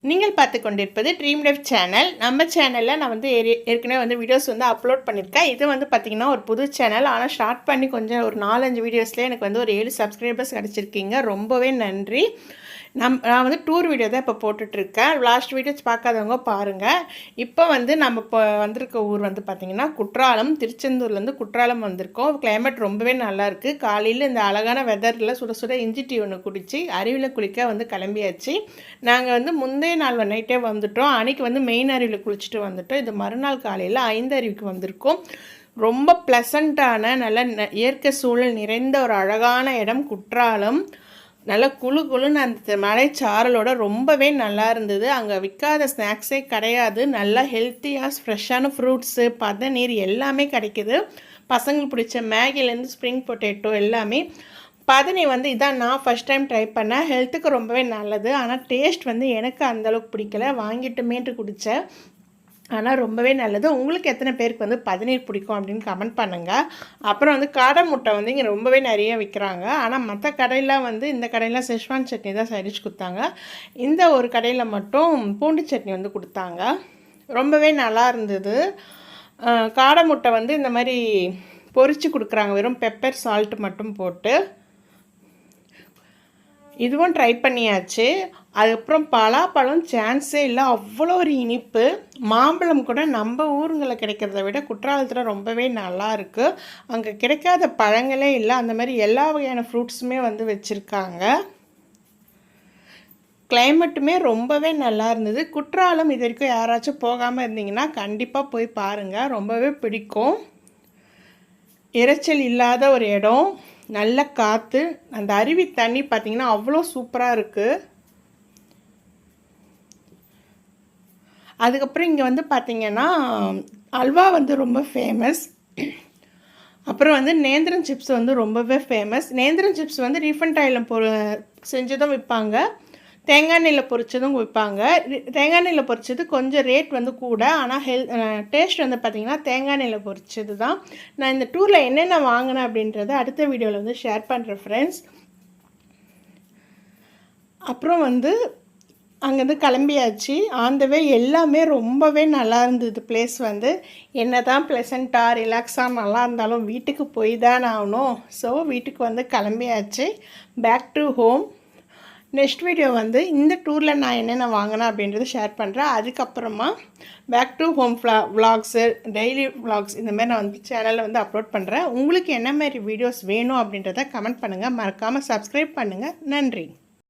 நீங்கள் பார்த்து கொண்டிருப்பது ட்ரீம் லைஃப் சேனல். நம்ம சேனலில் நான் வந்து ஏற்கனவே வந்து வீடியோஸ் வந்து அப்லோட் பண்ணியிருக்கேன். இது வந்து பார்த்திங்கன்னா ஒரு புது சேனல். ஆனால் ஸ்டார்ட் பண்ணி கொஞ்சம் ஒரு 4-5 வீடியோஸ்லேயே எனக்கு வந்து ஒரு 7 சப்ஸ்கிரைபர்ஸ் கிடச்சிருக்கீங்க. ரொம்பவே நன்றி. நான் வந்து டூர் வீடியோ தான் இப்போ போட்டுட்ருக்கேன். லாஸ்ட் வீடியோஸ் பார்க்காதவங்க பாருங்கள். இப்போ வந்து நம்ம இப்போ வந்திருக்க ஊர் வந்து பார்த்திங்கன்னா குற்றாலம். திருச்செந்தூர்லேருந்து குற்றாலம் வந்திருக்கோம். கிளைமேட் ரொம்பவே நல்லாயிருக்கு. காலையில் இந்த அழகான வெதரில் சுட சுட இஞ்சி டீ ஒன்று குடித்து அருவியில் குளிக்க வந்து கிளம்பியாச்சு. நாங்கள் வந்து முந்தைய நாள் நைட்டே வந்துவிட்டோம். அன்றைக்கி வந்து மெயின் அருவியில் குளிச்சுட்டு வந்துவிட்டோம். இது மறுநாள் காலையில் 5 அருவிக்கு வந்திருக்கோம். ரொம்ப ப்ளசண்ட்டான நல்ல இயற்கை சூழல் நிறைந்த ஒரு அழகான இடம் குற்றாலம். நல்லா குழுன்னு அந்த மலைச்சாரலோட ரொம்பவே நல்லா இருந்தது. அங்கே விற்காத ஸ்நாக்ஸே கிடையாது. நல்லா ஹெல்த்தியாக ஃப்ரெஷ்ஷான ஃப்ரூட்ஸு, பதநீர் எல்லாமே கிடைக்கிது. பசங்களுக்கு பிடிச்ச மேகிலேருந்து ஸ்ப்ரிங் பொட்டேட்டோ எல்லாமே. பதநீர் வந்து இதான் நான் ஃபஸ்ட் டைம் ட்ரை பண்ணேன். ஹெல்த்துக்கு ரொம்பவே நல்லது. ஆனால் டேஸ்ட் வந்து எனக்கு அந்தளவுக்கு பிடிக்கல. வாங்கிட்டுமேட்டு குடித்தேன். ஆனால் ரொம்பவே நல்லது. உங்களுக்கு எத்தனை பேருக்கு வந்து பதநீர் பிடிக்கும் அப்படின்னு கமெண்ட் பண்ணுங்கள். அப்புறம் வந்து காடை முட்டை வந்து இங்கே ரொம்பவே நிறைய விற்கிறாங்க. ஆனால் மற்ற கடையில் வந்து இந்த கடையில் செஷ்வான் சட்னி தான் சைடிஷ் கொடுத்தாங்க. இந்த ஒரு கடையில் மட்டும் பூண்டு சட்னி வந்து கொடுத்தாங்க. ரொம்பவே நல்லா இருந்தது. காடை முட்டை வந்து இந்த மாதிரி பொரித்து கொடுக்குறாங்க. வெறும் பெப்பர் சால்ட் மட்டும் போட்டு. இதுவும் ட்ரை பண்ணியாச்சு. அதுக்கப்புறம் பலாப்பழம் சான்ஸே இல்லை, அவ்வளோ ஒரு இனிப்பு. மாம்பழம் கூட நம்ம ஊருங்களில் கிடைக்கிறத விட குற்றாலத்தில் ரொம்பவே நல்லா இருக்குது. அங்கே கிடைக்காத பழங்களே இல்லை. அந்த மாதிரி எல்லா வகையான ஃப்ரூட்ஸுமே வந்து வச்சுருக்காங்க. கிளைமேட்டுமே ரொம்பவே நல்லா இருந்தது. குற்றாலம் இது வரைக்கும் யாராச்சும் போகாமல் இருந்தீங்கன்னா கண்டிப்பாக போய் பாருங்கள். ரொம்பவே பிடிக்கும். இரைச்சல் இல்லாத ஒரு இடம், நல்ல காற்று. அந்த அருவி தண்ணி பார்த்திங்கன்னா அவ்வளோ சூப்பராக இருக்குது. அதுக்கப்புறம் இங்கே வந்து பார்த்திங்கன்னா அல்வா வந்து ரொம்ப ஃபேமஸ். அப்புறம் வந்து நேந்திரன் சிப்ஸ் வந்து ரொம்பவே ஃபேமஸ். நேந்திரன் சிப்ஸ் வந்து ரீஃபண்ட் ஆயிலில் செஞ்சதும் விற்பாங்க, தேங்காய் எண்ணெயில் பொரிச்சதும் விற்பாங்க. தேங்காய் எண்ணெயில் பொரிச்சது கொஞ்சம் ரேட் வந்து கூட, ஆனால் டேஸ்ட் வந்து பார்த்திங்கன்னா தேங்காய் எண்ணெயில் பொரிச்சது தான். நான் இந்த டூரில் என்னென்ன வாங்கினேன் அப்படின்றத அடுத்த வீடியோவில் வந்து ஷேர் பண்ணுறேன் ஃப்ரெண்ட்ஸ். அப்புறம் வந்து அங்கேருந்து கிளம்பியாச்சு. ஆன் த வே எல்லாமே ரொம்பவே நல்லா இருந்தது. பிளேஸ் வந்து என்ன தான் ப்ளசண்ட்டாக ரிலாக்ஸாக நல்லா இருந்தாலும் வீட்டுக்கு போய் தான் ஆகணும். ஸோ வீட்டுக்கு வந்து கிளம்பியாச்சு. Back to home. Next video வந்து இந்த டூரில் நான் என்னென்ன வாங்கினேன் அப்படின்றத ஷேர் பண்ணுறேன். அதுக்கப்புறமா back to home vlogs, daily vlogs இந்த மாதிரி நான் வந்து சேனலில் வந்து அப்லோட் பண்ணுறேன். உங்களுக்கு என்ன மாதிரி வீடியோஸ் வேணும் அப்படின்றத கமெண்ட் பண்ணுங்கள். மறக்காமல் சப்ஸ்கிரைப் பண்ணுங்கள். நன்றி.